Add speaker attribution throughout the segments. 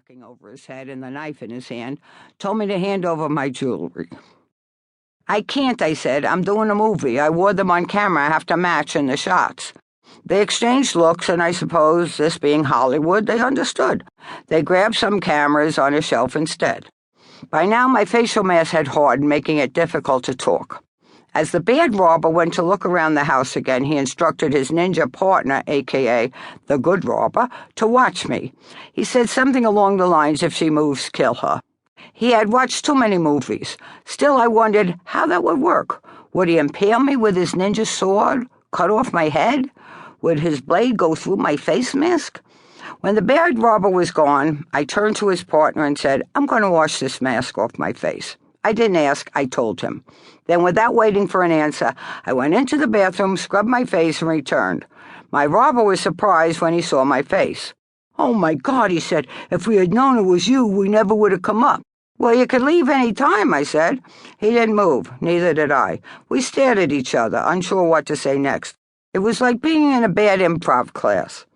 Speaker 1: knocking over his head and the knife in his hand, told me to hand over my jewelry. I can't, I said. I'm doing a movie. I wore them on camera. I have to match in the shots. They exchanged looks, and I suppose, this being Hollywood, they understood. They grabbed some cameras on a shelf instead. By now, my facial mask had hardened, making it difficult to talk. As the bad robber went to look around the house again, he instructed his ninja partner, a.k.a. the good robber, to watch me. He said something along the lines, if she moves, kill her. He had watched too many movies. Still, I wondered how that would work. Would he impale me with his ninja sword, cut off my head? Would his blade go through my face mask? When the bad robber was gone, I turned to his partner and said, I'm going to wash this mask off my face. I didn't ask, I told him. Then, without waiting for an answer, I went into the bathroom, scrubbed my face, and returned. My robber was surprised when he saw my face. Oh, my God, he said, if we had known it was you, we never would have come up. Well, you could leave any time, I said. He didn't move, neither did I. We stared at each other, unsure what to say next. It was like being in a bad improv class.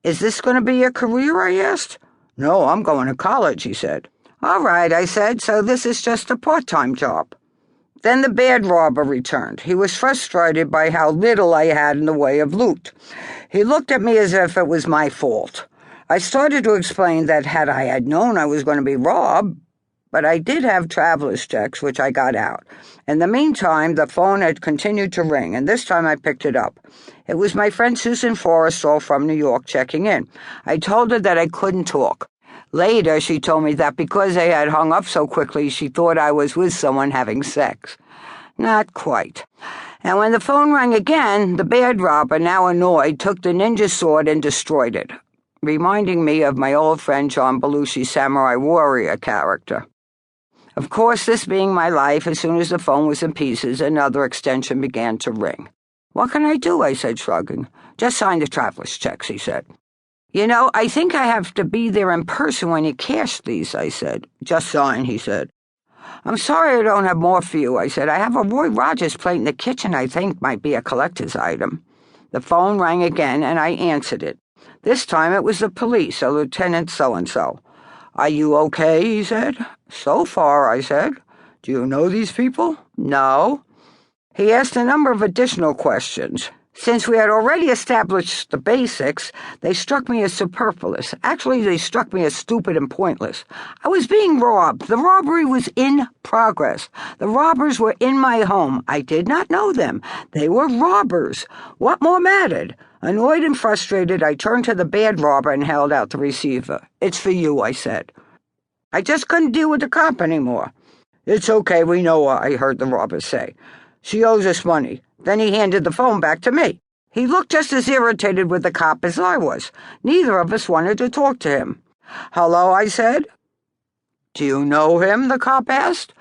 Speaker 1: Is this going to be your career, I asked. No, I'm going to college, he said. All right, I said, so this is just a part-time job. Then the bad robber returned. He was frustrated by how little I had in the way of loot. He looked at me as if it was my fault. I started to explain that had I known I was going to be robbed, but I did have traveler's checks, which I got out. In the meantime, the phone had continued to ring, and this time I picked it up. It was my friend Susan Forrestal from New York checking in. I told her that I couldn't talk. Later, she told me that because I had hung up so quickly, she thought I was with someone having sex. Not quite. And when the phone rang again, the bad robber, now annoyed, took the ninja sword and destroyed it, reminding me of my old friend John Belushi's Samurai Warrior character. Of course, this being my life, as soon as the phone was in pieces, another extension began to ring. What can I do? I said, shrugging. Just sign the traveler's checks, he said. You know, I think I have to be there in person when you cash these, I said. Just sign, he said. I'm sorry I don't have more for you, I said. I have a Roy Rogers plate in the kitchen I think might be a collector's item. The phone rang again, and I answered it. This time it was the police, a Lieutenant so-and-so. Are you okay, he said. So far, I said. Do you know these people? No. He asked a number of additional questions. Since we had already established the basics, they struck me as superfluous. Actually, they struck me as stupid and pointless. I was being robbed. The robbery was in progress. The robbers were in my home. I did not know them. They were robbers. What more mattered? Annoyed and frustrated, I turned to the bad robber and held out the receiver. It's for you, I said. I just couldn't deal with the cop anymore. It's okay, we know her, I heard the robber say. She owes us money. Then he handed the phone back to me. He looked just as irritated with the cop as I was. Neither of us wanted to talk to him. Hello, I said. Do you know him? The cop asked.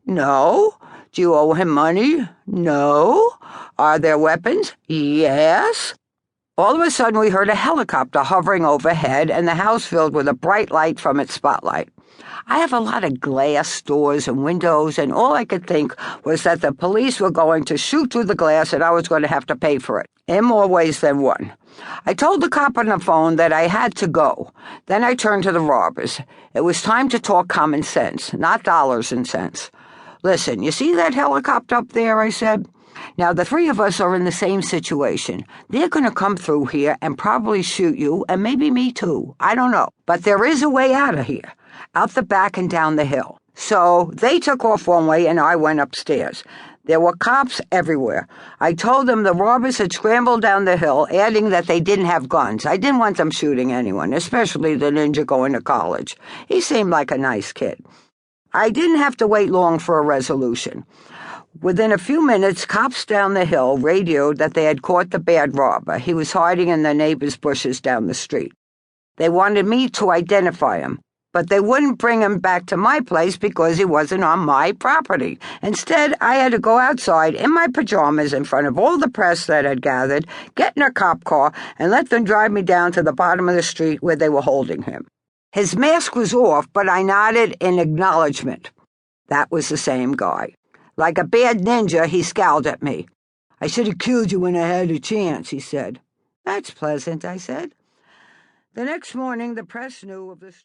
Speaker 1: No. Do you owe him money? No. Are there weapons? Yes. All of a sudden we heard a helicopter hovering overhead and the house filled with a bright light from its spotlight. I have a lot of glass doors and windows, and all I could think was that the police were going to shoot through the glass and I was going to have to pay for it, in more ways than one. I told the cop on the phone that I had to go. Then I turned to the robbers. It was time to talk common sense, not dollars and cents. Listen, you see that helicopter up there, I said? Now, the three of us are in the same situation. They're going to come through here and probably shoot you, and maybe me too. I don't know. But there is a way out of here. Out the back and down the hill. So they took off one way and I went upstairs. There were cops everywhere. I told them the robbers had scrambled down the hill, adding that they didn't have guns. I didn't want them shooting anyone, especially the ninja going to college. He seemed like a nice kid. I didn't have to wait long for a resolution. Within a few minutes, cops down the hill radioed that they had caught the bad robber. He was hiding in the neighbor's bushes down the street. They wanted me to identify him, but they wouldn't bring him back to my place because he wasn't on my property. Instead, I had to go outside in my pajamas in front of all the press that had gathered, get in a cop car, and let them drive me down to the bottom of the street where they were holding him. His mask was off, but I nodded in acknowledgement. That was the same guy. Like a bad ninja, he scowled at me. I should have killed you when I had a chance, he said. That's pleasant, I said. The next morning, the press knew of the story.